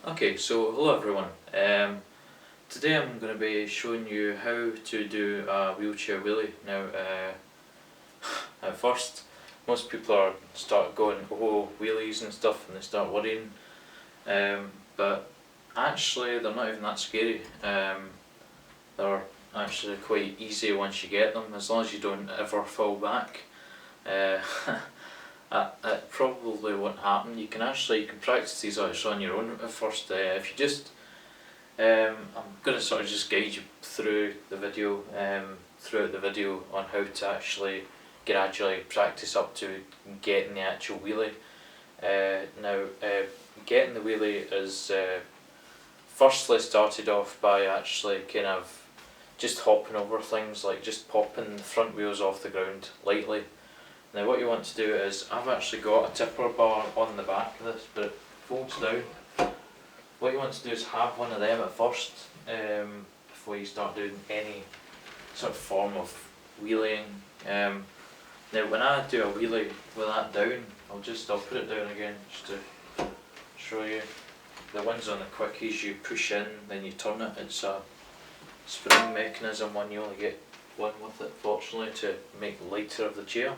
Okay, so hello everyone. Today I'm going to be showing you how to do a wheelchair wheelie. Now, at first, most people start going, oh, wheelies and stuff, and they start worrying. But actually, they're not even that scary. They're actually quite easy once you get them, as long as you don't ever fall back. Uh, it probably won't happen. You can practice these on your own at first. If you just I'm going to sort of just guide you through the video, throughout the video, on how to actually gradually practice up to getting the actual wheelie. Getting the wheelie is firstly started off by actually kind of just hopping over things, like just popping the front wheels off the ground lightly. Now what you want to do is, I've actually got a tipper bar on the back of this, but it folds down. What you want to do is have one of them at first, before you start doing any sort of form of wheeling. Now when I do a wheelie with that down, I'll put it down again just to show you. The ones on the quickies, you push in, then you turn it. It's a spring mechanism one, you only get one with it, fortunately, to make the lighter of the chair.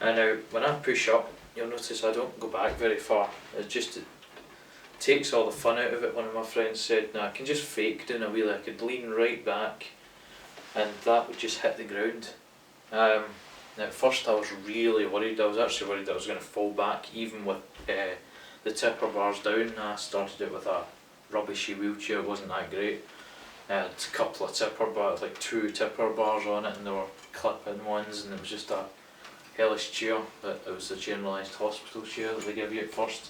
And now when I push up, you'll notice I don't go back very far. It takes all the fun out of it. One of my friends said, "No, I can just fake doing a wheelie. I could lean right back and that would just hit the ground." Now at first I was really worried. I was actually worried that I was going to fall back even with the tipper bars down. I started it with a rubbishy wheelchair. It wasn't that great. I had a couple of tipper bars, like 2 tipper bars on it, and they were clip-in ones, and it was just a hellish chair. But it was a generalised hospital chair that they give you at first,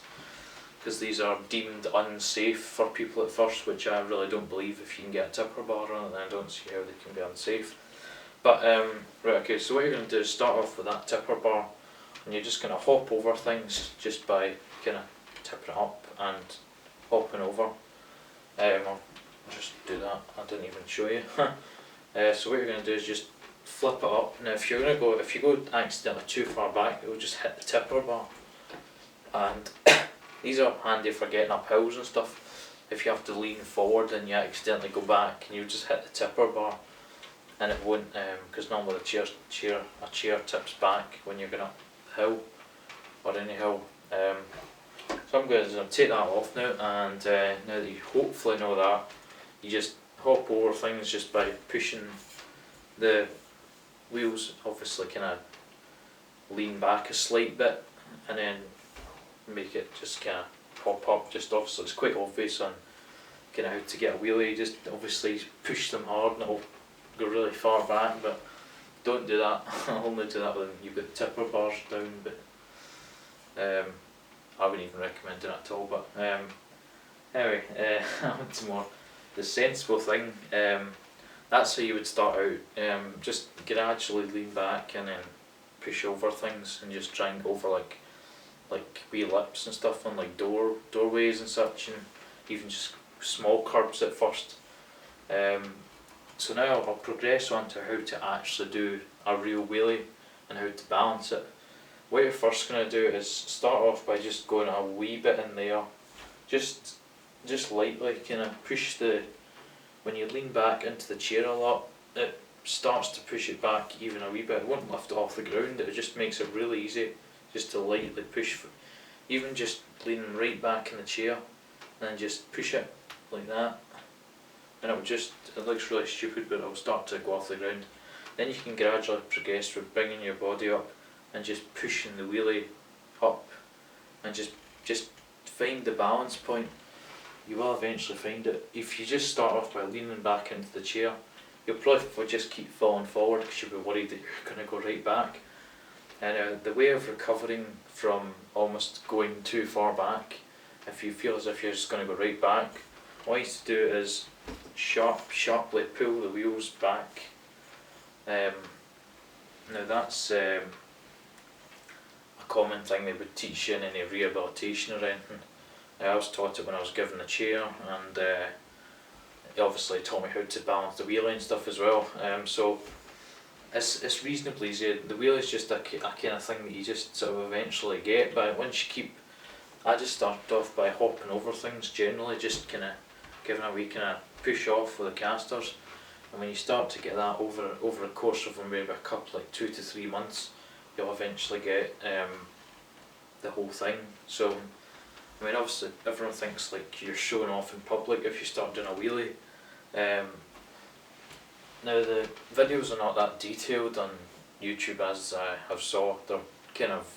because these are deemed unsafe for people at first, which I really don't believe. If you can get a tipper bar on it, then I don't see how they can be unsafe. But right, okay, so what you're going to do is start off with that tipper bar, and you're just going to hop over things just by kind of tipping it up and hopping over. I'll just do that, I didn't even show you. So what you're going to do is just flip it up. Now if you go accidentally too far back, it will just hit the tipper bar. And these are handy for getting up hills and stuff. If you have to lean forward and you accidentally go back, and you just hit the tipper bar, and it won't, because normally a chair tips back when you're going up the hill, or any hill. So I'm going to take that off now, and now that you hopefully know that, you just hop over things just by pushing the wheels, obviously kind of lean back a slight bit, and then make it just kind of pop up. Just obviously it's quite obvious on kind of how to get a wheelie. Just obviously push them hard and it'll go really far back, but don't do that. I'll only do that when you've got tipper bars down, but I wouldn't even recommend it at all. But anyway, on to more the sensible thing. That's how you would start out. Just gradually lean back and then push over things, and just try and go over like wee lips and stuff on like doorways and such, and even just small curbs at first. So now I'll progress on to how to actually do a real wheelie and how to balance it. What you're first going to do is start off by just going a wee bit in there, just lightly, kind of push when you lean back into the chair a lot, it starts to push it back even a wee bit. It won't lift it off the ground, it just makes it really easy just to lightly push, even just leaning right back in the chair, and then just push it like that, and it looks really stupid, but it'll start to go off the ground. Then you can gradually progress with bringing your body up and just pushing the wheelie up, and just find the balance point. You will eventually find it. If you just start off by leaning back into the chair, you'll probably just keep falling forward because you'll be worried that you're going to go right back. And the way of recovering from almost going too far back, if you feel as if you're just going to go right back, what you need to do is sharply pull the wheels back. Now that's a common thing they would teach you in any rehabilitation or anything. I was taught it when I was given the chair, and it obviously taught me how to balance the wheelie and stuff as well. So it's reasonably easy. The wheelie is just a kind of thing that you just sort of eventually get, but once you keep I just started off by hopping over things generally, just kind of giving a wee kind of push off with the casters. And when you start to get that over a course of maybe a couple, like 2 to 3 months, you'll eventually get the whole thing. So, I mean, obviously everyone thinks like you're showing off in public if you start doing a wheelie. Now the videos are not that detailed on YouTube as I have saw. They're kind of,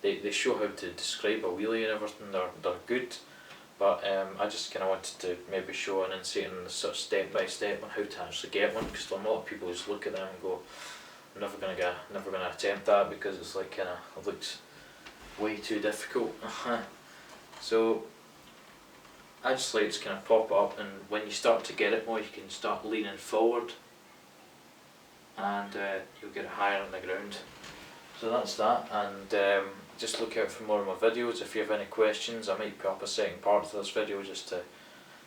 they show how to describe a wheelie and everything. They're good, but I just kind of wanted to maybe show an insight and sort of step by step on how to actually get one, because a lot of people just look at them and go, I'm never gonna attempt that because it's like kind of, it looks way too difficult. So I just like to kind of pop it up, and when you start to get it more, you can start leaning forward, and you'll get it higher on the ground. So that's that, and just look out for more of my videos. If you have any questions, I might put up a second part of this video just to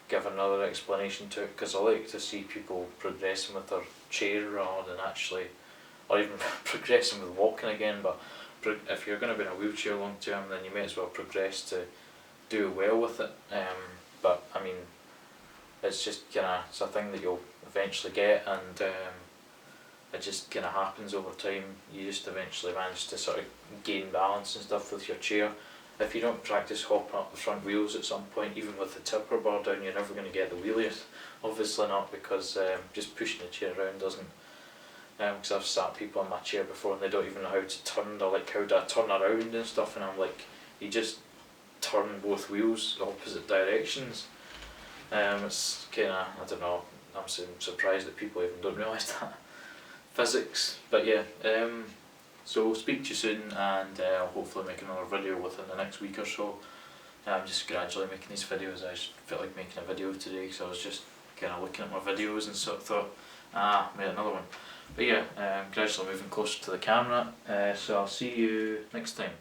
give another explanation to it, because I like to see people progressing with their chair rather than actually, or even progressing with walking again. But if you're going to be in a wheelchair long term, then you may as well progress to do well with it. But I mean, it's just kind of, it's a thing that you'll eventually get, and it just kind of happens over time. You just eventually manage to sort of gain balance and stuff with your chair. If you don't practice hopping up the front wheels at some point, even with the tipper bar down, you're never going to get the wheelie. Obviously not, because just pushing the chair around doesn't. Because I've sat people in my chair before and they don't even know how to turn. They're like, how do I turn around and stuff? And I'm like, you just turn both wheels opposite directions. It's kind of, I don't know, I'm surprised that people even don't realise that physics. But yeah, so speak to you soon, and I'll hopefully make another video within the next week or so. I'm just gradually making these videos. I just felt like making a video today, because I was just kind of looking at my videos and sort of thought, made another one. But yeah, gradually moving closer to the camera, so I'll see you next time.